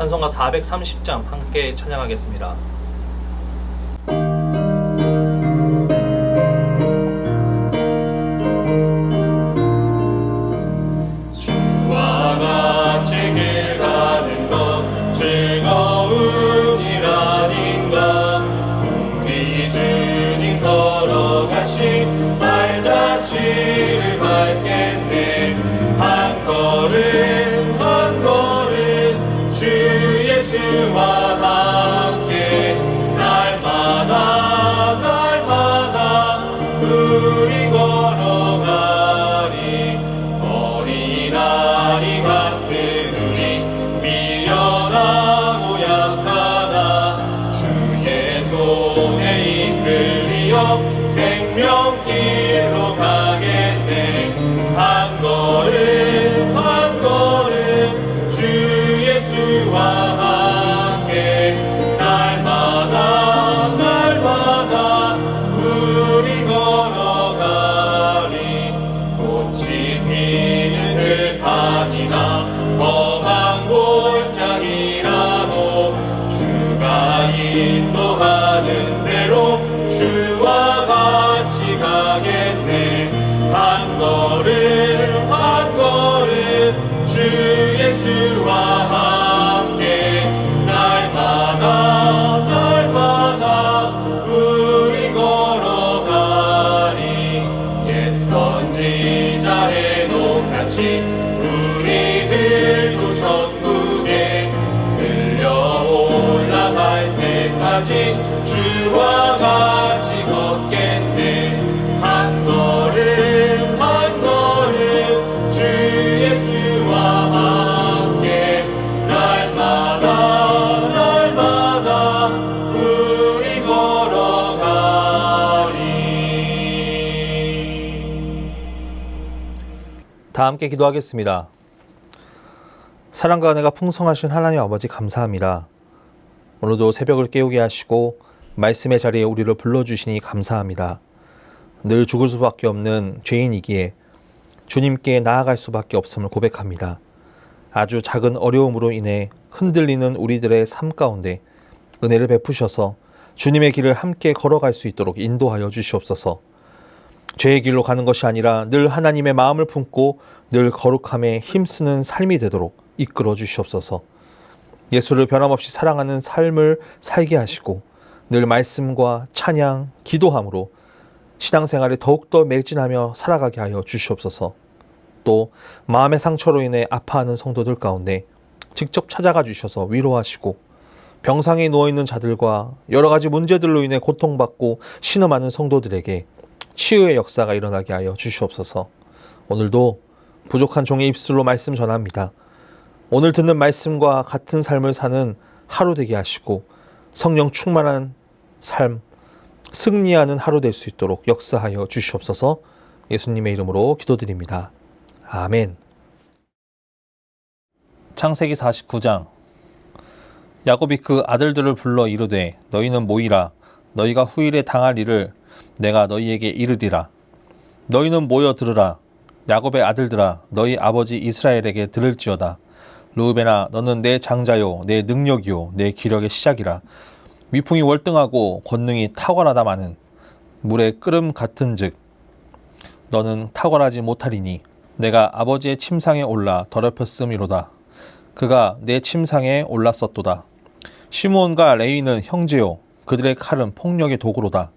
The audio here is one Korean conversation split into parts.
찬송가 430장 함께 찬양하겠습니다. 생명길로 가겠네. 한 걸음 한 걸음 주 예수와 함께 날마다 날마다 우리 걸어가리. 꽃이 피는 들판이나 험한 골짜기라도 주가 인도하는 대로 주와 같이 가겠네. 한 걸음 한 걸음 주 예수와 함께 날마다 날마다 우리 걸어가리. 옛 선지자의 높같이 우리들도 천국에 들려 올라갈 때까지 주와 같이 걷겠네. 한 걸음 한 걸음 주 예수와 함께 날마다 날마다 우리 걸어가리. 다 함께 기도하겠습니다. 사랑과 은혜가 풍성하신 하나님 아버지 감사합니다. 오늘도 새벽을 깨우게 하시고 말씀의 자리에 우리를 불러주시니 감사합니다. 늘 죽을 수밖에 없는 죄인이기에 주님께 나아갈 수밖에 없음을 고백합니다. 아주 작은 어려움으로 인해 흔들리는 우리들의 삶 가운데 은혜를 베푸셔서 주님의 길을 함께 걸어갈 수 있도록 인도하여 주시옵소서. 죄의 길로 가는 것이 아니라 늘 하나님의 마음을 품고 늘 거룩함에 힘쓰는 삶이 되도록 이끌어 주시옵소서. 예수를 변함없이 사랑하는 삶을 살게 하시고 늘 말씀과 찬양, 기도함으로 신앙생활에 더욱더 매진하며 살아가게 하여 주시옵소서. 또 마음의 상처로 인해 아파하는 성도들 가운데 직접 찾아가 주셔서 위로하시고 병상에 누워있는 자들과 여러 가지 문제들로 인해 고통받고 신음하는 성도들에게 치유의 역사가 일어나게 하여 주시옵소서. 오늘도 부족한 종의 입술로 말씀 전합니다. 오늘 듣는 말씀과 같은 삶을 사는 하루 되게 하시고 성령 충만한 삶, 승리하는 하루 될 수 있도록 역사하여 주시옵소서. 예수님의 이름으로 기도드립니다. 아멘. 창세기 49장. 야곱이 그 아들들을 불러 이르되 너희는 모이라. 너희가 후일에 당할 일을 내가 너희에게 이르리라. 너희는 모여 들으라. 야곱의 아들들아 너희 아버지 이스라엘에게 들을지어다. 르우벤아 너는 내 장자요 내 능력이요 내 기력의 시작이라. 위풍이 월등하고 권능이 탁월하다마는 물의 끓음 같은즉 너는 탁월하지 못하리니 내가 아버지의 침상에 올라 더럽혔음이로다. 그가 내 침상에 올랐었도다. 시므온과 레위는 형제요 그들의 칼은 폭력의 도구로다.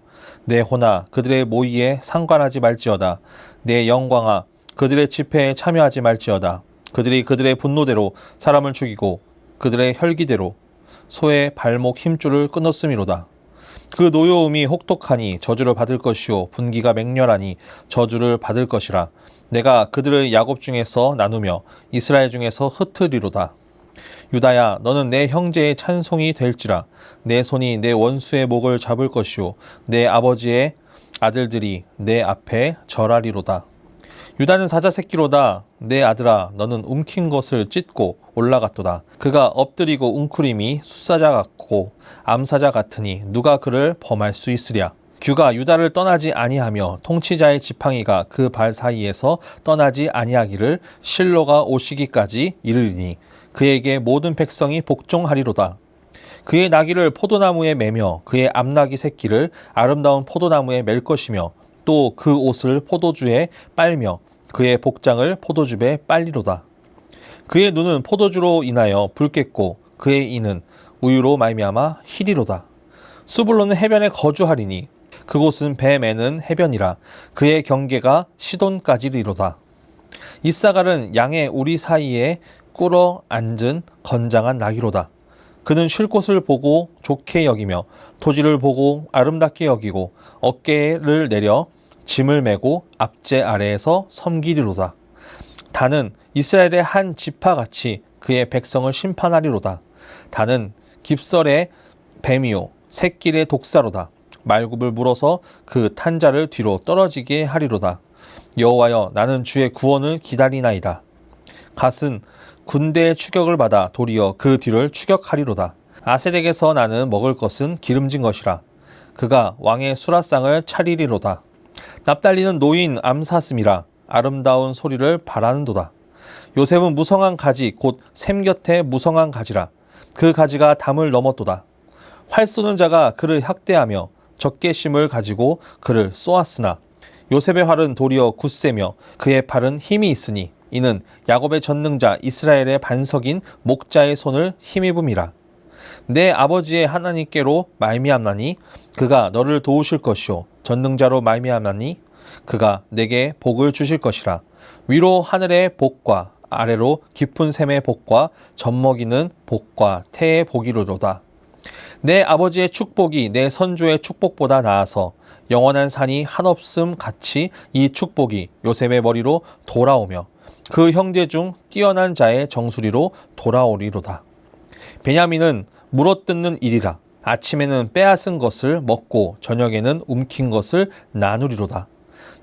내 호나 그들의 모의에 상관하지 말지어다. 내 영광아 그들의 집회에 참여하지 말지어다. 그들이 그들의 분노대로 사람을 죽이고 그들의 혈기대로 소의 발목 힘줄을 끊었음이로다. 그 노여움이 혹독하니 저주를 받을 것이요 분기가 맹렬하니 저주를 받을 것이라. 내가 그들의 야곱 중에서 나누며 이스라엘 중에서 흩으리로다. 유다야 너는 내 형제의 찬송이 될지라. 내 손이 내 원수의 목을 잡을 것이요 내 아버지의 아들들이 내 앞에 절하리로다. 유다는 사자 새끼로다. 내 아들아 너는 움킨 것을 찢고 올라갔도다. 그가 엎드리고 웅크림이 숫사자 같고 암사자 같으니 누가 그를 범할 수 있으랴. 규가 유다를 떠나지 아니하며 통치자의 지팡이가 그 발 사이에서 떠나지 아니하기를 실로가 오시기까지 이르리니 그에게 모든 백성이 복종하리로다. 그의 나귀를 포도나무에 매며 그의 암나귀 새끼를 아름다운 포도나무에 맬 것이며 또 그 옷을 포도주에 빨며 그의 복장을 포도즙에 빨리로다. 그의 눈은 포도주로 인하여 붉겠고 그의 이는 우유로 말미암아 희리로다. 수불로는 해변에 거주하리니 그곳은 배 매는 해변이라. 그의 경계가 시돈까지리로다. 이사갈은 양의 우리 사이에 꿇어 앉은 건장한 나귀로다. 그는 쉴 곳을 보고 좋게 여기며 토지를 보고 아름답게 여기고 어깨를 내려 짐을 메고 앞제 아래에서 섬기리로다. 다는 이스라엘의 한 지파같이 그의 백성을 심판하리로다. 다는 깁설의 뱀이요 새길의 독사로다. 말굽을 물어서 그 탄자를 뒤로 떨어지게 하리로다. 여호와여, 나는 주의 구원을 기다리나이다. 갓은 군대의 추격을 받아 도리어 그 뒤를 추격하리로다. 아셀에게서 나는 먹을 것은 기름진 것이라. 그가 왕의 수라상을 차리리로다. 납달리는 노인 암사슴이라. 아름다운 소리를 바라는도다. 요셉은 무성한 가지 곧 샘 곁에 무성한 가지라. 그 가지가 담을 넘었도다. 활 쏘는 자가 그를 학대하며 적개심을 가지고 그를 쏘았으나 요셉의 활은 도리어 굳세며 그의 팔은 힘이 있으니 이는 야곱의 전능자 이스라엘의 반석인 목자의 손을 힘입음이라. 내 아버지의 하나님께로 말미암나니 그가 너를 도우실 것이요 전능자로 말미암나니 그가 내게 복을 주실 것이라. 위로 하늘의 복과 아래로 깊은 샘의 복과 젖먹이는 복과 태의 복이로다. 내 아버지의 축복이 내 선조의 축복보다 나아서 영원한 산이 한없음 같이 이 축복이 요셉의 머리로 돌아오며 그 형제 중 뛰어난 자의 정수리로 돌아오리로다. 베냐민은 물어뜯는 일이라. 아침에는 빼앗은 것을 먹고 저녁에는 움킨 것을 나누리로다.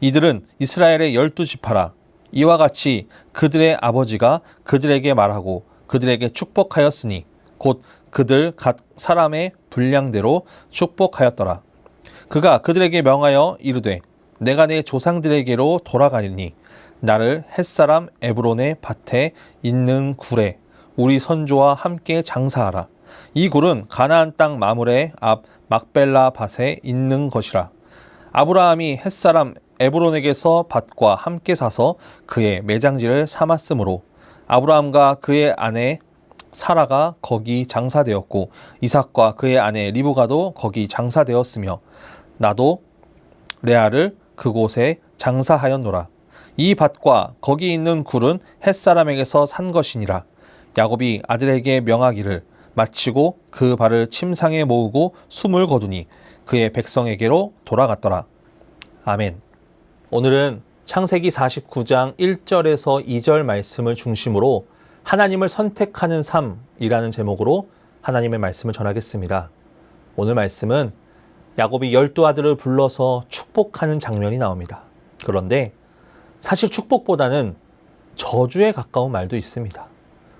이들은 이스라엘의 12지파라. 이와 같이 그들의 아버지가 그들에게 말하고 그들에게 축복하였으니 곧 그들 각 사람의 분량대로 축복하였더라. 그가 그들에게 명하여 이르되 내가 내 조상들에게로 돌아가리니 나를 햇사람 에브론의 밭에 있는 굴에 우리 선조와 함께 장사하라. 이 굴은 가나안 땅 마물의 앞 막벨라 밭에 있는 것이라. 아브라함이 햇사람 에브론에게서 밭과 함께 사서 그의 매장지를 삼았으므로 아브라함과 그의 아내 사라가 거기 장사되었고 이삭과 그의 아내 리브가도 거기 장사되었으며 나도 레아를 그곳에 장사하였노라. 이 밭과 거기 있는 굴은 햇사람에게서 산 것이니라. 야곱이 아들에게 명하기를 마치고 그 발을 침상에 모으고 숨을 거두니 그의 백성에게로 돌아갔더라. 아멘. 오늘은 창세기 49장 1절에서 2절 말씀을 중심으로 하나님을 선택하는 삶이라는 제목으로 하나님의 말씀을 전하겠습니다. 오늘 말씀은 야곱이 12아들을 불러서 축복하는 장면이 나옵니다. 그런데 사실 축복보다는 저주에 가까운 말도 있습니다.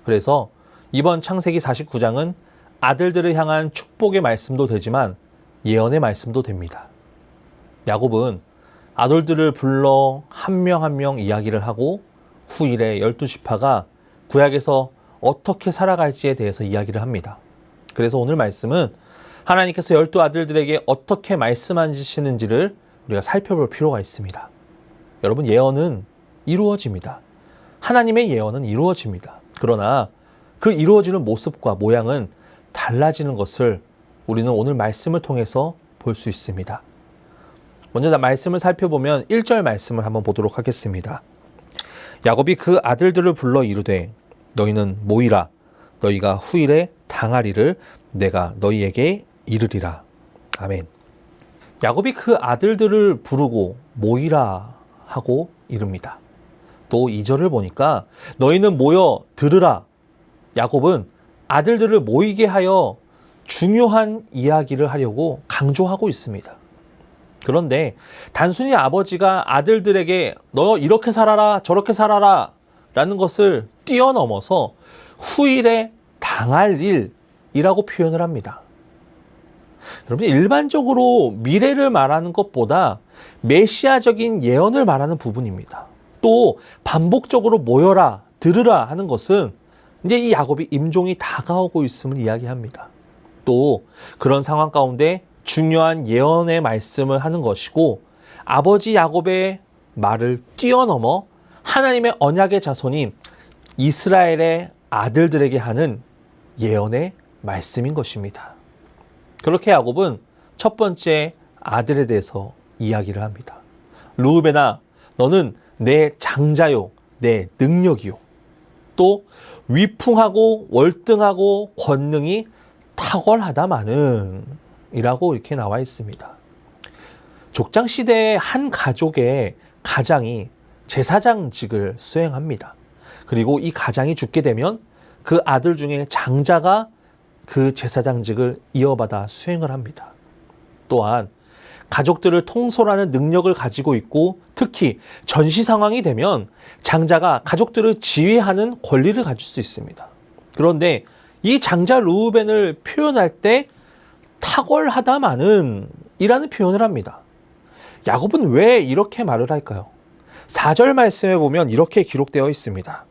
그래서 이번 창세기 49장은 아들들을 향한 축복의 말씀도 되지만 예언의 말씀도 됩니다. 야곱은 아들들을 불러 한 명 한 명 이야기를 하고 후일에 12지파가 구약에서 어떻게 살아갈지에 대해서 이야기를 합니다. 그래서 오늘 말씀은 하나님께서 12아들들에게 어떻게 말씀하시는지를 우리가 살펴볼 필요가 있습니다. 여러분, 예언은 이루어집니다. 하나님의 예언은 이루어집니다. 그러나 그 이루어지는 모습과 모양은 달라지는 것을 우리는 오늘 말씀을 통해서 볼 수 있습니다. 먼저 말씀을 살펴보면 1절 말씀을 한번 보도록 하겠습니다. 야곱이 그 아들들을 불러 이르되 너희는 모이라. 너희가 후일에 당하리를 내가 너희에게 이르리라. 아멘. 야곱이 그 아들들을 부르고 모이라 하고 이릅니다. 또 2절을 보니까 너희는 모여 들으라. 야곱은 아들들을 모이게 하여 중요한 이야기를 하려고 강조하고 있습니다. 그런데 단순히 아버지가 아들들에게 너 이렇게 살아라 저렇게 살아라 라는 것을 뛰어넘어서 후일에 당할 일이라고 표현을 합니다. 여러분, 일반적으로 미래를 말하는 것보다 메시아적인 예언을 말하는 부분입니다. 또 반복적으로 모여라 들으라 하는 것은 이제 이 야곱이 임종이 다가오고 있음을 이야기합니다. 또 그런 상황 가운데 중요한 예언의 말씀을 하는 것이고 아버지 야곱의 말을 뛰어넘어 하나님의 언약의 자손인 이스라엘의 아들들에게 하는 예언의 말씀인 것입니다. 그렇게 야곱은 첫 번째 아들에 대해서 이야기를 합니다. 르우벤아, 너는 내 장자요, 내 능력이요. 또 위풍하고 월등하고 권능이 탁월하다마는 이라고 이렇게 나와 있습니다. 족장 시대의 한 가족의 가장이 제사장직을 수행합니다. 그리고 이 가장이 죽게 되면 그 아들 중에 장자가 그 제사장직을 이어받아 수행을 합니다. 또한 가족들을 통솔하는 능력을 가지고 있고 특히 전시 상황이 되면 장자가 가족들을 지휘하는 권리를 가질 수 있습니다. 그런데 이 장자 르우벤을 표현할 때 탁월하다마는 이라는 표현을 합니다. 야곱은 왜 이렇게 말을 할까요? 4절 말씀에 보면 이렇게 기록되어 있습니다.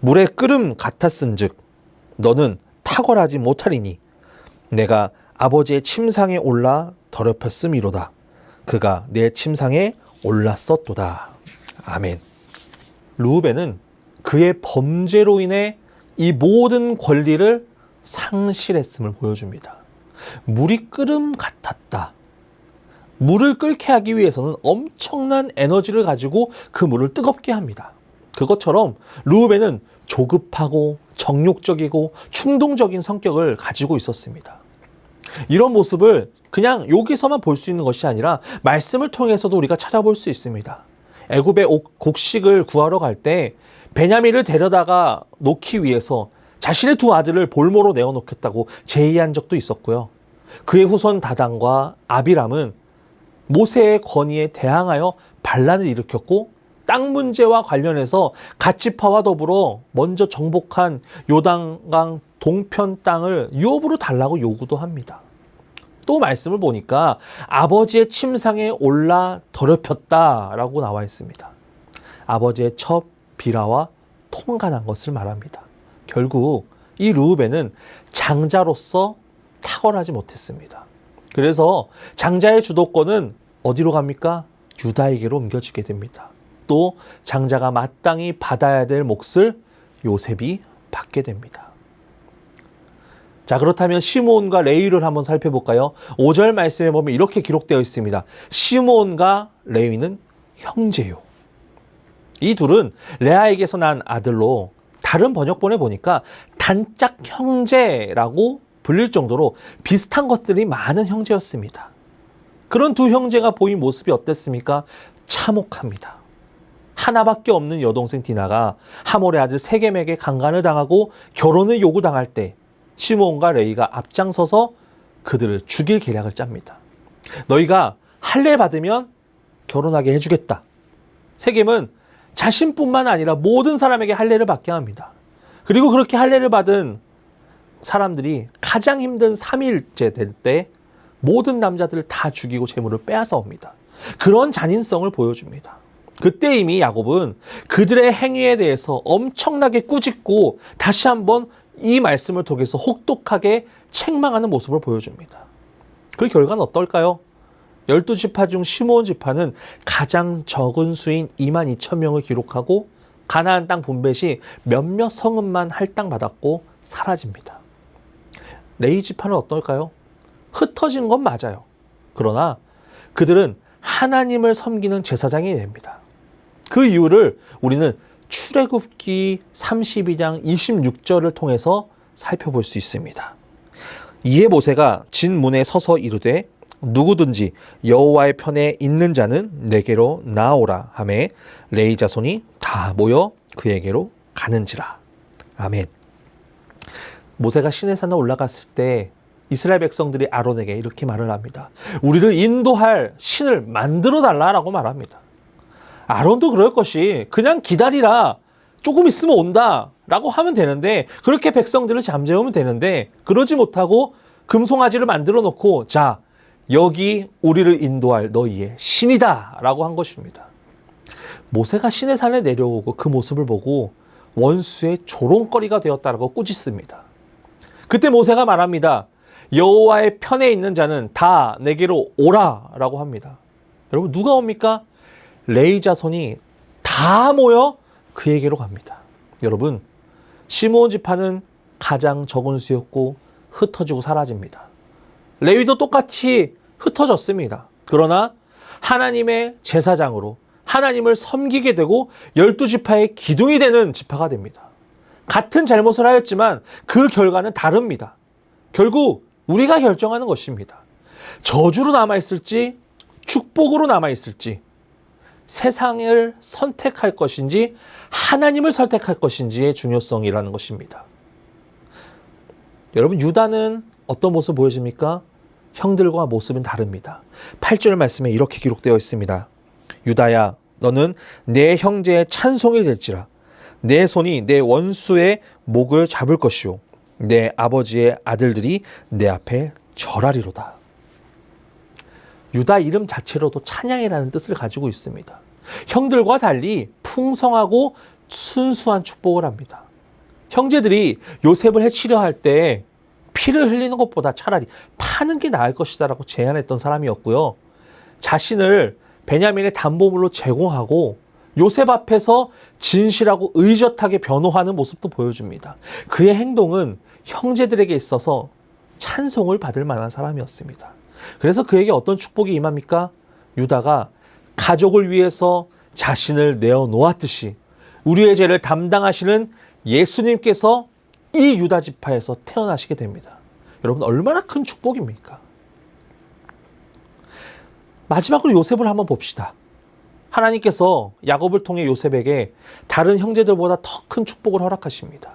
물의 끓음 같았은즉 너는 탁월하지 못하리니 내가 아버지의 침상에 올라 더럽혔음이로다. 그가 내 침상에 올랐었도다. 아멘. 르우벤은 그의 범죄로 인해 이 모든 권리를 상실했음을 보여줍니다. 물이 끓음 같았다. 물을 끓게 하기 위해서는 엄청난 에너지를 가지고 그 물을 뜨겁게 합니다. 그것처럼 르우벤은 조급하고 정욕적이고 충동적인 성격을 가지고 있었습니다. 이런 모습을 그냥 여기서만 볼 수 있는 것이 아니라 말씀을 통해서도 우리가 찾아볼 수 있습니다. 애굽의 곡식을 구하러 갈 때 베냐민을 데려다가 놓기 위해서 자신의 두 아들을 볼모로 내어놓겠다고 제의한 적도 있었고요. 그의 후손 다단과 아비람은 모세의 건의에 대항하여 반란을 일으켰고 땅 문제와 관련해서 갓지파와 더불어 먼저 정복한 요단강 동편 땅을 유업으로 달라고 요구도 합니다. 또 말씀을 보니까 아버지의 침상에 올라 더럽혔다라고 나와 있습니다. 아버지의 첩, 비라와 통간한 것을 말합니다. 결국 이 르우벤은 장자로서 탁월하지 못했습니다. 그래서 장자의 주도권은 어디로 갑니까? 유다에게로 옮겨지게 됩니다. 또 장자가 마땅히 받아야 될 몫을 요셉이 받게 됩니다. 자, 그렇다면 시므온과 레위를 한번 살펴볼까요? 5절 말씀에 보면 이렇게 기록되어 있습니다. 시므온과 레위는 형제요. 이 둘은 레아에게서 난 아들로 다른 번역본에 보니까 단짝 형제라고 불릴 정도로 비슷한 것들이 많은 형제였습니다. 그런 두 형제가 보인 모습이 어땠습니까? 참혹합니다. 하나밖에 없는 여동생 디나가 하몰의 아들 세겜에게 강간을 당하고 결혼을 요구당할 때 시므온과 레위가 앞장서서 그들을 죽일 계략을 짭니다. 너희가 할례 받으면 결혼하게 해주겠다. 세겜은 자신뿐만 아니라 모든 사람에게 할례를 받게 합니다. 그리고 그렇게 할례를 받은 사람들이 가장 힘든 3일째 될 때 모든 남자들을 다 죽이고 재물을 빼앗아 옵니다. 그런 잔인성을 보여줍니다. 그때 이미 야곱은 그들의 행위에 대해서 엄청나게 꾸짖고 다시 한번 이 말씀을 통해서 혹독하게 책망하는 모습을 보여줍니다. 그 결과는 어떨까요? 12지파 중 시므온 지파는 가장 적은 수인 22,000명을 기록하고 가나안 땅 분배 시 몇몇 성읍만 할당받았고 사라집니다. 레위 지파는 어떨까요? 흩어진 건 맞아요. 그러나 그들은 하나님을 섬기는 제사장이 됩니다. 그 이유를 우리는 출애굽기 32장 26절을 통해서 살펴볼 수 있습니다. 이에 모세가 진 문에 서서 이르되 누구든지 여호와의 편에 있는 자는 내게로 나오라 하매 레위 자손이 다 모여 그에게로 가는지라. 아멘. 모세가 시내산에 올라갔을 때 이스라엘 백성들이 아론에게 이렇게 말을 합니다. 우리를 인도할 신을 만들어 달라라고 말합니다. 아론도 그럴 것이 그냥 기다리라, 조금 있으면 온다 라고 하면 되는데, 그렇게 백성들을 잠재우면 되는데 그러지 못하고 금송아지를 만들어 놓고 자, 여기 우리를 인도할 너희의 신이다 라고 한 것입니다. 모세가 시내산에 내려오고 그 모습을 보고 원수의 조롱거리가 되었다라고 꾸짖습니다. 그때 모세가 말합니다. 여호와의 편에 있는 자는 다 내게로 오라라고 합니다. 여러분 누가 옵니까? 레위 자손이 다 모여 그에게로 갑니다. 여러분 시므온 지파는 가장 적은 수였고 흩어지고 사라집니다. 레위도 똑같이 흩어졌습니다. 그러나 하나님의 제사장으로 하나님을 섬기게 되고 12지파의 기둥이 되는 지파가 됩니다. 같은 잘못을 하였지만 그 결과는 다릅니다. 결국 우리가 결정하는 것입니다. 저주로 남아있을지 축복으로 남아있을지 세상을 선택할 것인지 하나님을 선택할 것인지의 중요성이라는 것입니다. 여러분 유다는 어떤 모습 보여집니까? 형들과 모습은 다릅니다. 8절 말씀에 이렇게 기록되어 있습니다. 유다야 너는 내 형제의 찬송이 될지라 내 손이 내 원수의 목을 잡을 것이요 내 아버지의 아들들이 내 앞에 절하리로다. 유다 이름 자체로도 찬양이라는 뜻을 가지고 있습니다. 형들과 달리 풍성하고 순수한 축복을 합니다. 형제들이 요셉을 해치려 할 때 피를 흘리는 것보다 차라리 파는 게 나을 것이다라고 제안했던 사람이었고요. 자신을 베냐민의 담보물로 제공하고 요셉 앞에서 진실하고 의젓하게 변호하는 모습도 보여줍니다. 그의 행동은 형제들에게 있어서 찬송을 받을 만한 사람이었습니다. 그래서 그에게 어떤 축복이 임합니까? 유다가 가족을 위해서 자신을 내어놓았듯이 우리의 죄를 담당하시는 예수님께서 이 유다 지파에서 태어나시게 됩니다. 여러분 얼마나 큰 축복입니까? 마지막으로 요셉을 한번 봅시다. 하나님께서 야곱을 통해 요셉에게 다른 형제들보다 더 큰 축복을 허락하십니다.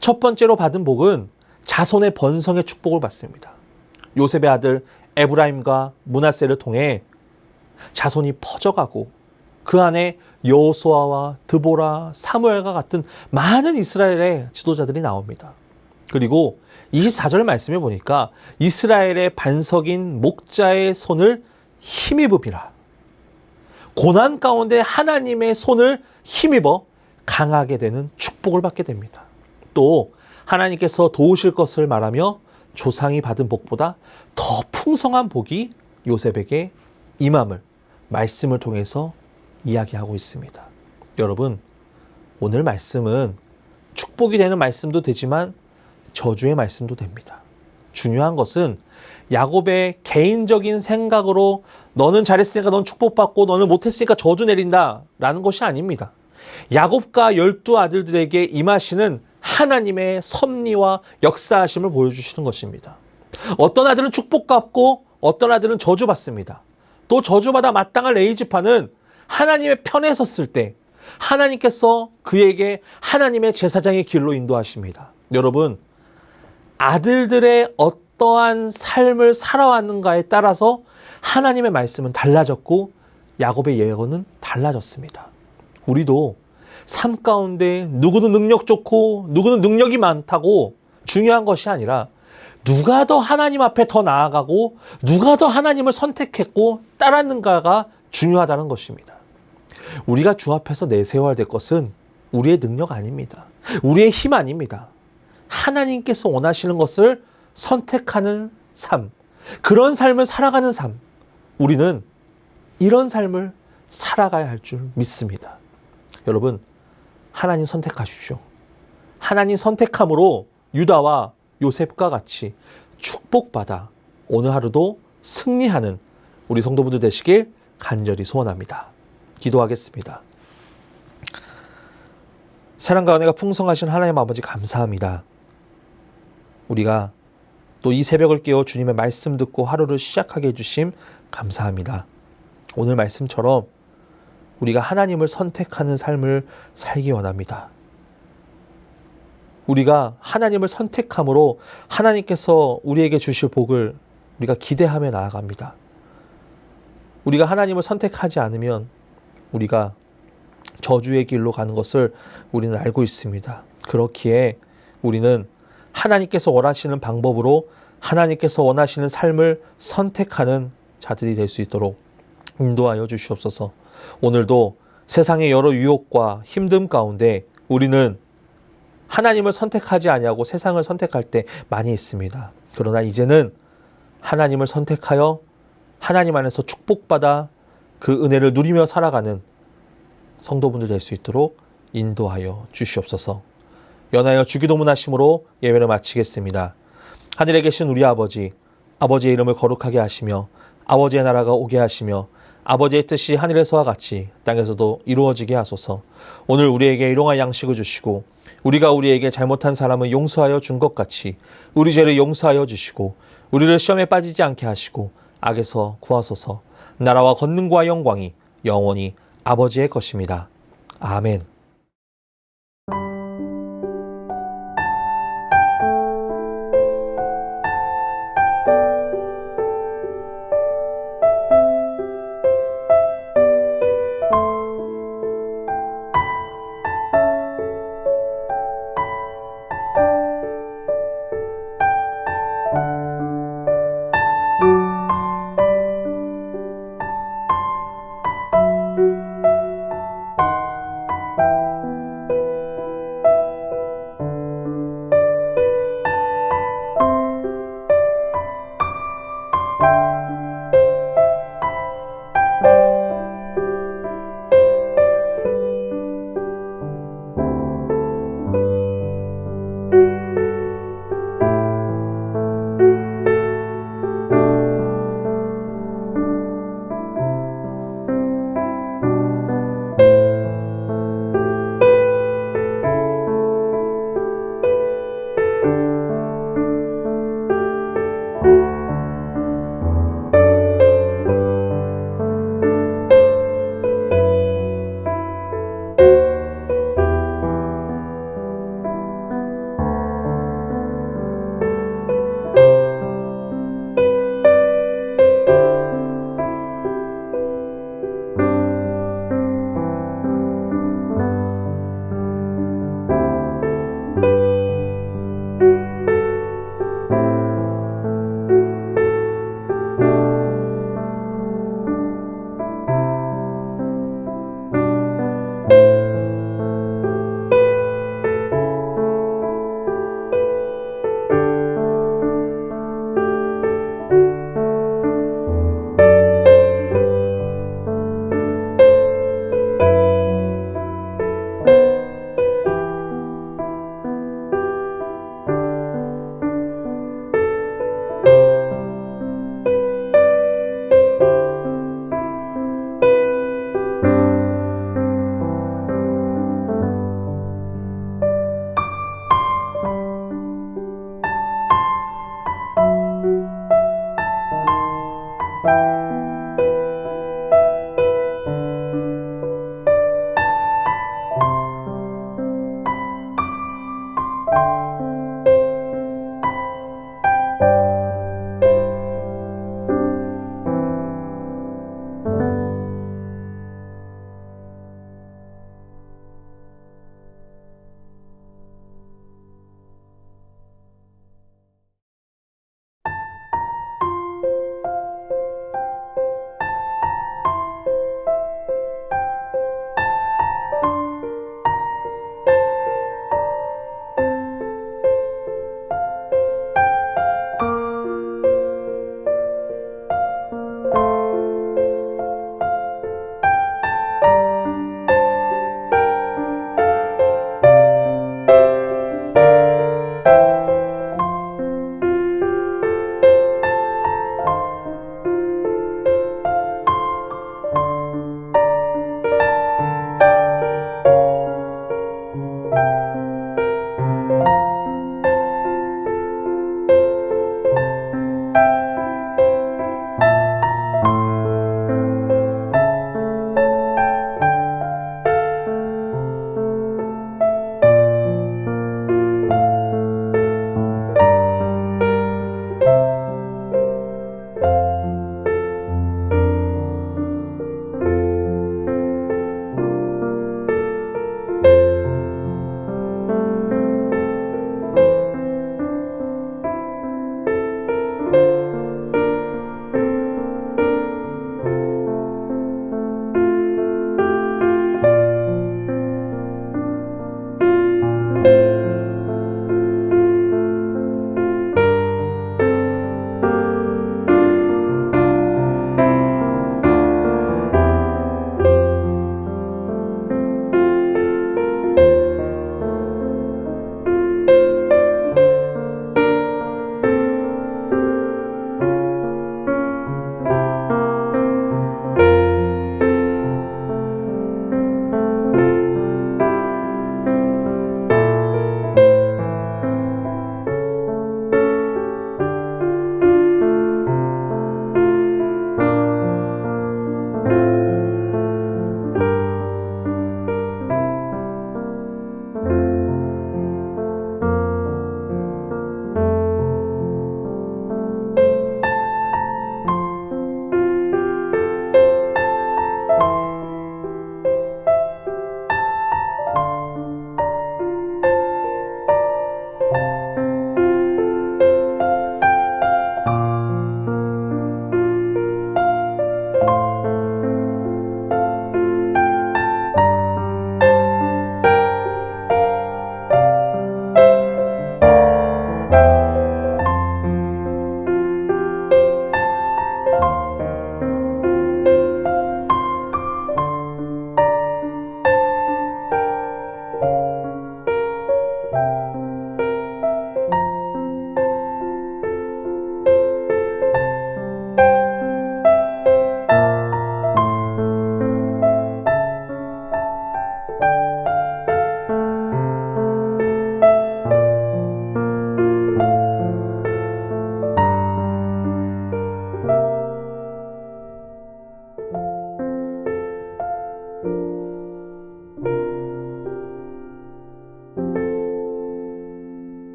첫 번째로 받은 복은 자손의 번성의 축복을 받습니다. 요셉의 아들 에브라임과 므낫세를 통해 자손이 퍼져가고 그 안에 여호수아와 드보라, 사무엘과 같은 많은 이스라엘의 지도자들이 나옵니다. 그리고 24절 말씀에 보니까 이스라엘의 반석인 목자의 손을 힘입으리라. 고난 가운데 하나님의 손을 힘입어 강하게 되는 축복을 받게 됩니다. 또 하나님께서 도우실 것을 말하며 조상이 받은 복보다 더 풍성한 복이 요셉에게 임함을 말씀을 통해서 이야기하고 있습니다. 여러분 오늘 말씀은 축복이 되는 말씀도 되지만 저주의 말씀도 됩니다. 중요한 것은 야곱의 개인적인 생각으로 너는 잘했으니까 넌 축복받고 너는 못했으니까 저주 내린다 라는 것이 아닙니다. 야곱과 12 아들들에게 임하시는 하나님의 섭리와 역사하심을 보여주시는 것입니다. 어떤 아들은 축복받고 어떤 아들은 저주받습니다. 또 저주받아 마땅한 레위 지파는 하나님의 편에 섰을 때 하나님께서 그에게 하나님의 제사장의 길로 인도하십니다. 여러분 아들들의 어떠한 삶을 살아왔는가에 따라서 하나님의 말씀은 달라졌고 야곱의 예언은 달라졌습니다. 우리도 삶 가운데 누구는 능력 좋고 누구는 능력이 많다고 중요한 것이 아니라 누가 더 하나님 앞에 더 나아가고 누가 더 하나님을 선택했고 따랐는가가 중요하다는 것입니다. 우리가 주 앞에서 내세워야 될 것은 우리의 능력 아닙니다. 우리의 힘 아닙니다. 하나님께서 원하시는 것을 선택하는 삶, 그런 삶을 살아가는 삶, 우리는 이런 삶을 살아가야 할 줄 믿습니다. 여러분 하나님 선택하십시오. 하나님 선택함으로 유다와 요셉과 같이 축복받아 오늘 하루도 승리하는 우리 성도분들 되시길 간절히 소원합니다. 기도하겠습니다. 사랑과 은혜가 풍성하신 하나님 아버지 감사합니다. 우리가 또 이 새벽을 깨워 주님의 말씀 듣고 하루를 시작하게 해주심 감사합니다. 오늘 말씀처럼 우리가 하나님을 선택하는 삶을 살기 원합니다. 우리가 하나님을 선택함으로 하나님께서 우리에게 주실 복을 우리가 기대하며 나아갑니다. 우리가 하나님을 선택하지 않으면 우리가 저주의 길로 가는 것을 우리는 알고 있습니다. 그렇기에 우리는 하나님께서 원하시는 방법으로 하나님께서 원하시는 삶을 선택하는 자들이 될 수 있도록 인도하여 주시옵소서. 오늘도 세상의 여러 유혹과 힘듦 가운데 우리는 하나님을 선택하지 아니하고 세상을 선택할 때 많이 있습니다. 그러나 이제는 하나님을 선택하여 하나님 안에서 축복받아 그 은혜를 누리며 살아가는 성도분들 될 수 있도록 인도하여 주시옵소서. 연하여 주기도문 하심으로 예배를 마치겠습니다. 하늘에 계신 우리 아버지, 아버지의 이름을 거룩하게 하시며 아버지의 나라가 오게 하시며 아버지의 뜻이 하늘에서와 같이 땅에서도 이루어지게 하소서. 오늘 우리에게 일용할 양식을 주시고 우리가 우리에게 잘못한 사람을 용서하여 준 것 같이 우리 죄를 용서하여 주시고 우리를 시험에 빠지지 않게 하시고 악에서 구하소서. 나라와 권능과 영광이 영원히 아버지의 것입니다. 아멘.